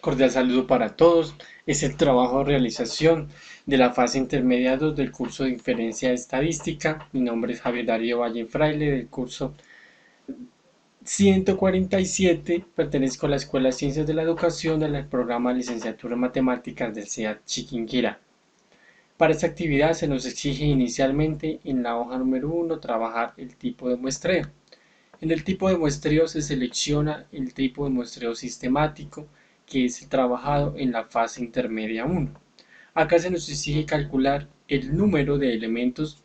Cordial saludo para todos. Es el trabajo de realización de la fase intermedia 2 del curso de Inferencia Estadística. Mi nombre es Javier Darío Valle Fraile del curso 147. Pertenezco a la Escuela de Ciencias de la Educación del programa de Licenciatura en Matemáticas del CEA Chiquinquirá. Para esta actividad se nos exige inicialmente en la hoja número 1 trabajar el tipo de muestreo. En el tipo de muestreo se selecciona el tipo de muestreo sistemático, que es el trabajado en la fase intermedia 1. Acá se nos exige calcular el número de elementos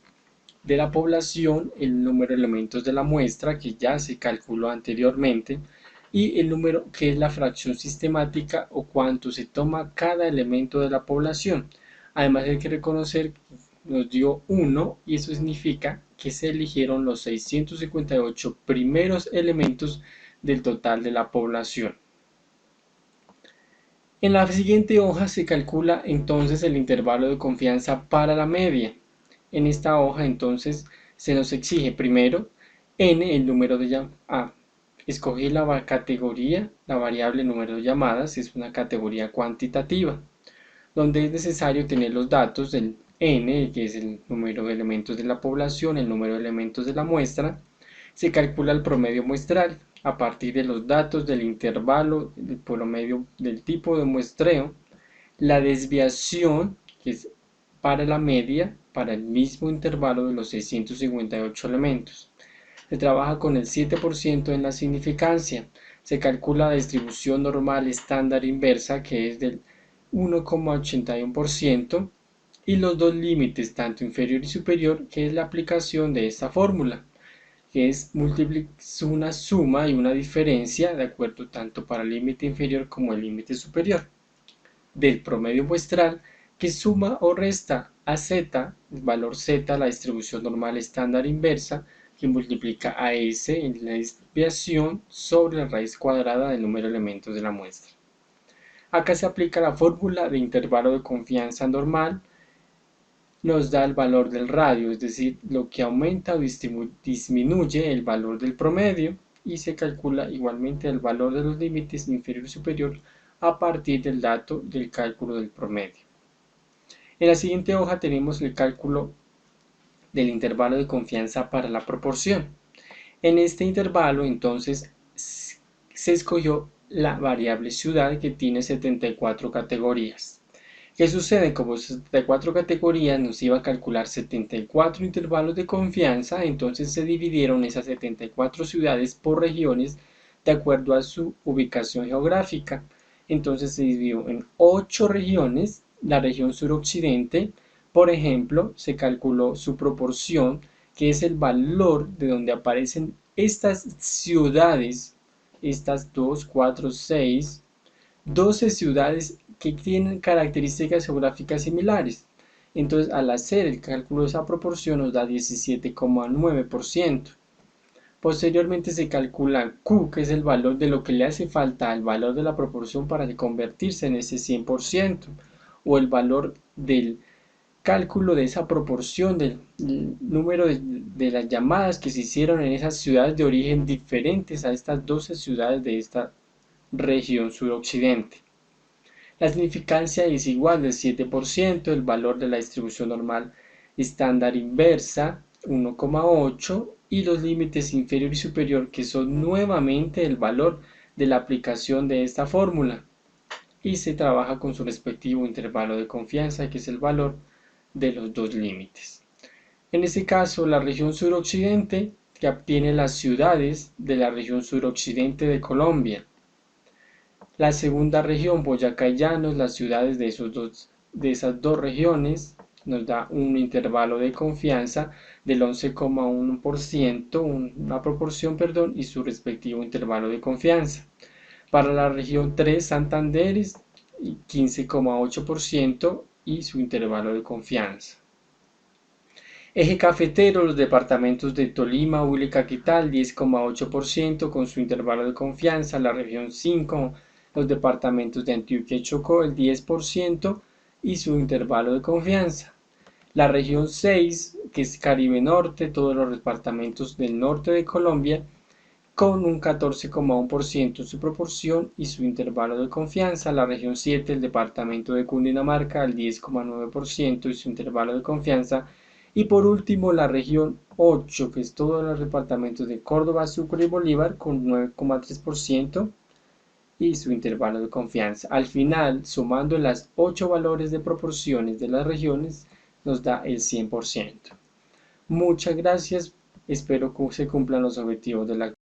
de la población, el número de elementos de la muestra, que ya se calculó anteriormente, y el número que es la fracción sistemática o cuánto se toma cada elemento de la población. Además hay que reconocer que nos dio 1 y eso significa que se eligieron los 658 primeros elementos del total de la población. En la siguiente hoja se calcula entonces el intervalo de confianza para la media. En esta hoja entonces se nos exige primero n el número de llamadas. Escoger la categoría, la variable número de llamadas, es una categoría cuantitativa, donde es necesario tener los datos del n, que es el número de elementos de la población, el número de elementos de la muestra. Se calcula el promedio muestral a partir de los datos del intervalo, del promedio del tipo de muestreo, la desviación, que es para la media, para el mismo intervalo de los 658 elementos. Se trabaja con el 7% en la significancia. Se calcula la distribución normal estándar inversa, que es del 1,81%, y los dos límites, tanto inferior y superior, que es la aplicación de esta fórmula, que es una suma y una diferencia, de acuerdo tanto para el límite inferior como el límite superior, del promedio muestral, que suma o resta a z, el valor z, la distribución normal estándar inversa, que multiplica a s en la desviación sobre la raíz cuadrada del número de elementos de la muestra. Acá se aplica la fórmula de intervalo de confianza normal, nos da el valor del radio, es decir, lo que aumenta o disminuye el valor del promedio, y se calcula igualmente el valor de los límites inferior y superior a partir del dato del cálculo del promedio. En la siguiente hoja tenemos el cálculo del intervalo de confianza para la proporción. En este intervalo entonces se escogió la variable ciudad, que tiene 74 categorías. ¿Qué sucede? Como 74 categorías nos iba a calcular 74 intervalos de confianza, entonces se dividieron esas 74 ciudades por regiones de acuerdo a su ubicación geográfica. Entonces se dividió en 8 regiones. La región suroccidente, por ejemplo, se calculó su proporción, que es el valor de donde aparecen estas ciudades, estas 2, 4, 6, 12 ciudades que tienen características geográficas similares. Entonces, al hacer el cálculo de esa proporción nos da 17,9%. Posteriormente se calcula Q, que es el valor de lo que le hace falta al valor de la proporción para convertirse en ese 100%, o el valor del cálculo de esa proporción del número de las llamadas que se hicieron en esas ciudades de origen diferentes a estas 12 ciudades de esta región suroccidente. La significancia es igual del 7%, el valor de la distribución normal estándar inversa 1,8, y los límites inferior y superior, que son nuevamente el valor de la aplicación de esta fórmula, y se trabaja con su respectivo intervalo de confianza, que es el valor de los dos límites. En este caso, la región suroccidente, que obtiene las ciudades de la región suroccidente de Colombia. La segunda región, Boyacá y Llanos, las ciudades de esas dos regiones, nos da un intervalo de confianza del 11,1%, una proporción, perdón, y su respectivo intervalo de confianza. Para la región 3, Santander, 15,8% y su intervalo de confianza. Eje cafetero, los departamentos de Tolima, Huila y Caquetá, 10,8% con su intervalo de confianza. La región 5, los departamentos de Antioquia y Chocó, el 10% y su intervalo de confianza. La región 6, que es Caribe Norte, todos los departamentos del norte de Colombia, con un 14,1% en su proporción y su intervalo de confianza. La región 7, el departamento de Cundinamarca, el 10,9% y su intervalo de confianza. Y por último, la región 8, que es todos los departamentos de Córdoba, Sucre y Bolívar, con 9,3% y su intervalo de confianza. Al final, sumando las 8 valores de proporciones de las regiones, nos da el 100%. Muchas gracias, espero que se cumplan los objetivos de la